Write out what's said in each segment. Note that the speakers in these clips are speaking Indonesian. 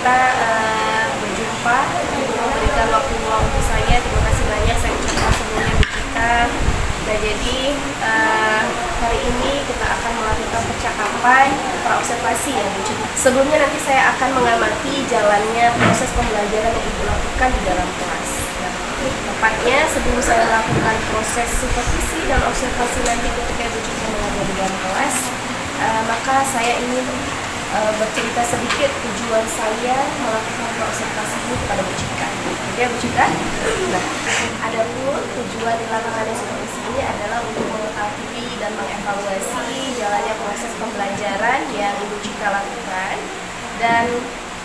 kita berjumpa, memberikan waktu saya. Terima kasih banyak saya ucapkan sebelumnya Bu Cika. Nah, jadi hari ini kita akan melakukan percakapan praobservasi ya Bu Cika. Sebelumnya nanti saya akan mengamati jalannya proses pembelajaran yang Ibu lakukan di dalam kelas. Tepatnya sebelum saya melakukan proses supervisi dan observasi nanti ketika Ibu Cika mengajar di dalam kelas, maka saya ingin bercerita sedikit tujuan saya melakukan observasi ini kepada Bu Cika. Oke Bu Cika? Nah, adapun tujuan dilakukannya supervisi ini adalah untuk mengetahui dan mengevaluasi jalannya proses pembelajaran yang Ibu Cika lakukan. Dan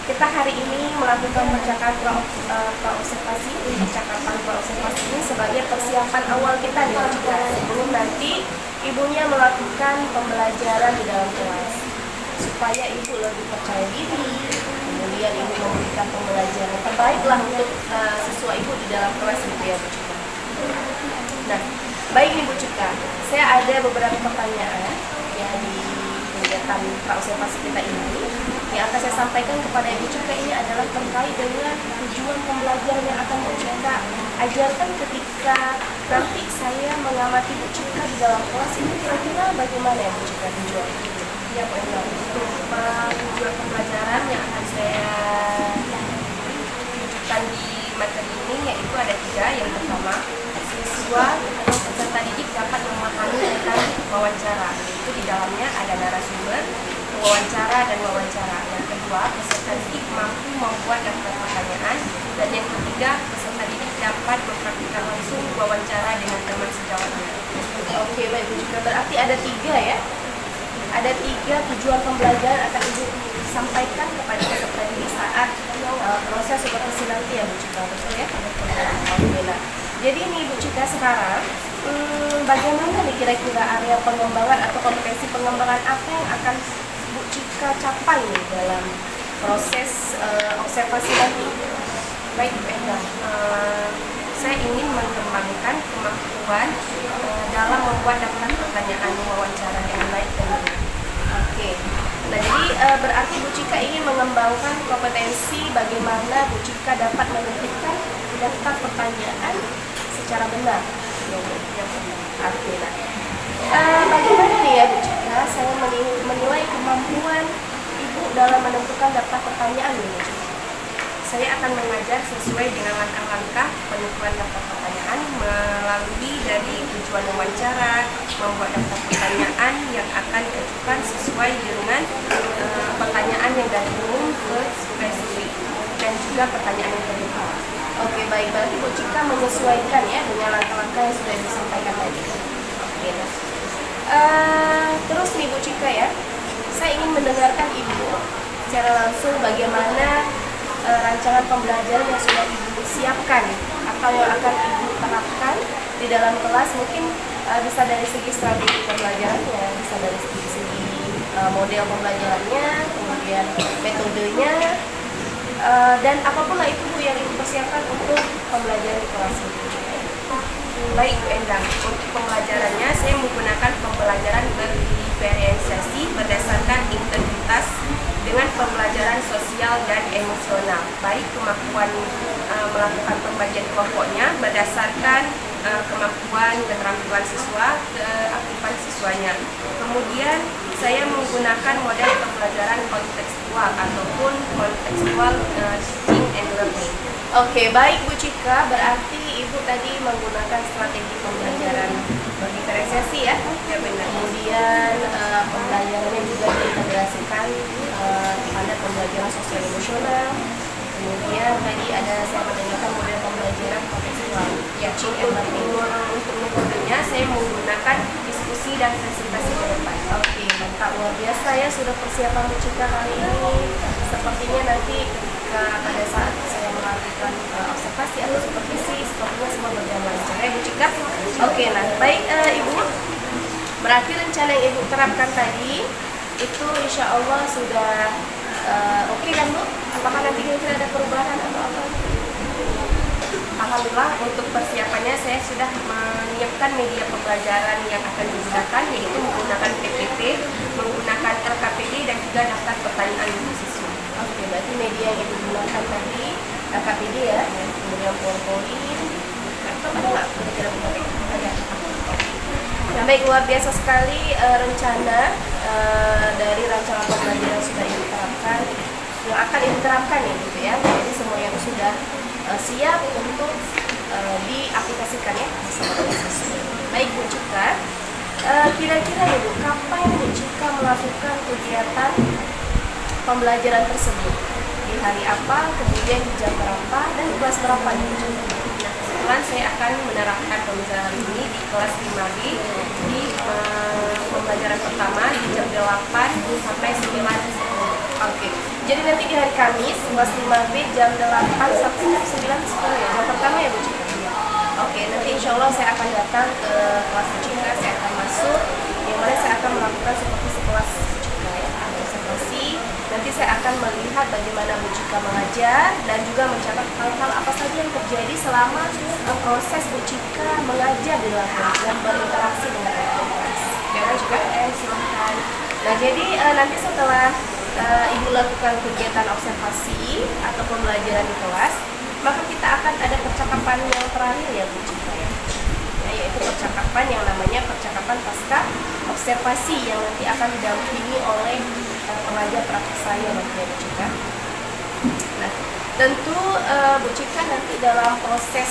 kita hari ini melakukan percakapan praobservasi ini sebagai persiapan awal kita nih Bu Cika, sebelum nanti ibunya melakukan pembelajaran di dalam kelas, supaya ibu lebih percaya diri, kemudian ibu memberikan pembelajaran terbaiklah untuk siswa ibu di dalam kelas gitu ya Bu Cika. Nah, baik nih Bu Cika, saya ada beberapa pertanyaan ya di kegiatan praobservasi kita ini. Yang akan saya sampaikan kepada Ibu Cika ini adalah terkait dengan tujuan pembelajaran yang akan Bu Cika ajarkan ketika nanti saya mengamati Bu Cika di dalam kelas ini. Kira-kira bagaimana ya Bu Cika tujuan? Ya Bu Cika, untuk tujuan pembelajaran yang akan saya tunjukkan di materi ini yaitu ada 3. Yang pertama, siswa atau peserta didik dapat memahami tentang wawancara, yaitu di dalamnya ada narasumber, wawancara dan wawancara. Yang kedua, peserta didik mampu membuat daftar pertanyaan. Dan yang ketiga, peserta didik dapat mempraktikkan langsung wawancara dengan teman sejawatnya. Oke, baik Bu Cika, berarti ada 3 ya? Ada 3 tujuan pembelajaran akan Ibu sampaikan kepada peserta didik saat proses supervisi nanti ya Bu Cika, betul ya? Oke, nah, jadi ini Bu Cika sekarang bagaimana nih kira-kira area pengembangan atau kompetensi pengembangan apa yang akan Bu Cika capai nih dalam proses observasi nanti? Baik Bu Enda, saya ingin mengembangkan kemampuan dalam membuat daftar pertanyaan wawancara yang baik dan benar. Oke, nah jadi berarti Bu Cika ingin mengembangkan kompetensi bagaimana Bu Cika dapat menentukan daftar pertanyaan secara benar. Oke, nah bagaimana nih ya Bu Cika saya menilai kemampuan Ibu dalam menentukan daftar pertanyaan nih Bu Cika? Saya akan mengajar sesuai dengan langkah-langkah penentuan daftar pertanyaan melalui dari tujuan wawancara, membuat daftar pertanyaan yang akan diajukan sesuai dengan pertanyaan yang dari umum ke spesifik dan juga pertanyaan yang terbuka. Oke, baik, berarti Bu Cika menyesuaikan ya dengan langkah-langkah yang sudah disampaikan tadi. Oke, terus nih Bu Cika ya, saya ingin mendengarkan Ibu secara langsung bagaimana rancangan pembelajaran yang sudah Ibu siapkan atau yang akan Ibu terapkan di dalam kelas. Mungkin bisa dari segi strategi pembelajarannya, bisa dari segi model pembelajarannya, kemudian metodenya, dan apapun lah itu Bu yang Ibu persiapkan untuk pembelajaran di kelas ini. Baik Bu Endang, untuk pembelajarannya saya menggunakan pembelajaran berdiferensiasi berdasarkan integritas dengan pembelajaran sosial dan emosional. Baik kemampuan melakukan pembagian kelompoknya berdasarkan kemampuan keterampilan siswa, keaktifan siswanya. Kemudian saya menggunakan model pembelajaran kontekstual ataupun kontekstual teaching and learning. Oke, baik Bu Cika, berarti Ibu tadi menggunakan strategi pembelajaran berdiferensiasi ya? Ya benar. Kemudian pembelajarannya juga diintegrasikan pada pembelajaran sosial emosional. Kemudian tadi ada saya mendengarkan model pembelajaran kontekstual, ya, teaching and learning. Untuk metodenya saya menggunakan diskusi dan presentasi ke depan. Oke, mantap, luar biasa ya sudah persiapan Bu Cika kali ini. Sepertinya nanti ketika pada saat saya melakukan observasi atau supervisi, sepertinya semua berjalan lancar ya Bu Cika. Oke, nah baik Ibu, berarti rencana yang Ibu terapkan tadi itu insya Allah sudah oke kan Bu? Apakah nanti kira-kira ada perubahan atau apa? Alhamdulillah untuk persiapannya saya sudah menyiapkan media pembelajaran yang akan digunakan, yaitu menggunakan PPT, menggunakan LKPD dan juga daftar pertanyaan untuk siswa. Oke, baik. berarti media yang Ibu gunakan tadi KPD ya, kemudian PowerPoint, laptop ada nggak? Kira-kira ada. Nah, baik, luar biasa sekali rencana dari rancangan pembelajaran yang sudah Ibu terapkan, yang akan Ibu terapkan ya, gitu ya. Jadi semuanya itu sudah siap untuk diaplikasikan ya bersama dengan siswa. Baik Bu Cika, kira-kira ya Bu, kapan Bu Cika melakukan kegiatan pembelajaran tersebut? Di hari apa, kemudian di jam berapa, dan di kelas berapa nih Bu Cika? Nah, kebetulan saya akan menerapkan pembelajaran hari ini di kelas 5B di pembelajaran pertama di jam 8 sampai 9. Oke, jadi nanti di hari Kamis kelas 5B jam 8 sampai jam 9 sekolah ya, jam pertama ya Bu Cika? Oke, nanti insya Allah saya akan datang ke kelas Bu Cika, saya akan masuk, yang mana saya akan melakukan supervisi kelas Bu Cika ya, observasi. Nanti saya akan melihat bagaimana Bu Cika mengajar dan juga mencatat hal-hal apa saja yang terjadi selama proses Bu Cika mengajar di dalam kelas dan berinteraksi dengan kelas. Ya Bu Cika, silahkan. Nah, jadi nanti setelah Ibu lakukan kegiatan observasi atau pembelajaran di kelas, maka kita akan ada percakapan yang terakhir ya Bu Cika ya, yaitu percakapan yang namanya percakapan pasca observasi yang nanti akan didampingi oleh pengajar praktik saya nanti ya Bu Cika. Nah, tentu Bu Cika nanti dalam proses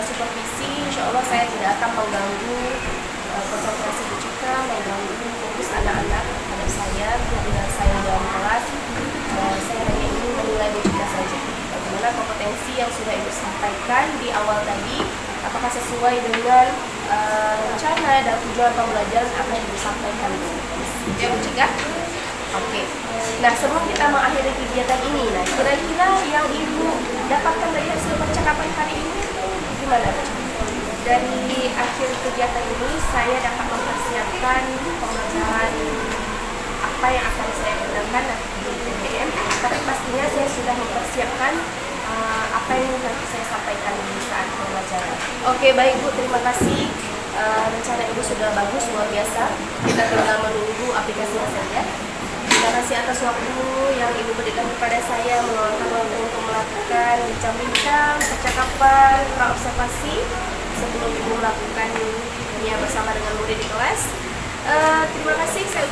supervisi, insya Allah saya tidak akan mengganggu konsentrasi Bu Cika, mengganggu fokus anak-anak terhadap saya, kemudian saya dalam kelas. Saya hanya ingin menilai Bu Cika saja. Bagaimana kompetensi yang sudah Ibu sampaikan di awal tadi, apakah sesuai dengan rencana dan tujuan pembelajaran apa yang Ibu sampaikan? Ya Bu Cika? Oke. Nah, sebelum kita mengakhiri kegiatan ini, nah kira-kira yang Ibu dapatkan dari hasil percakapan hari ini gimana Bu Cika? Dari akhir kegiatan ini saya dapat mempersiapkan pembelajaran apa yang akan saya gunakan nanti di PTM, tapi pastinya saya sudah mempersiapkan apa yang nanti saya sampaikan di saat pembelajaran. Oke, baik Bu, terima kasih. Rencana Ibu sudah bagus, luar biasa. Kita tinggal menunggu aplikasinya saja. Terima kasih atas waktu yang Ibu berikan kepada saya meluangkan waktu untuk melakukan bincang-bincang, percakapan, pra-observasi sebelum Ibu melakukannya bersama dengan murid di kelas. Terima kasih. Saya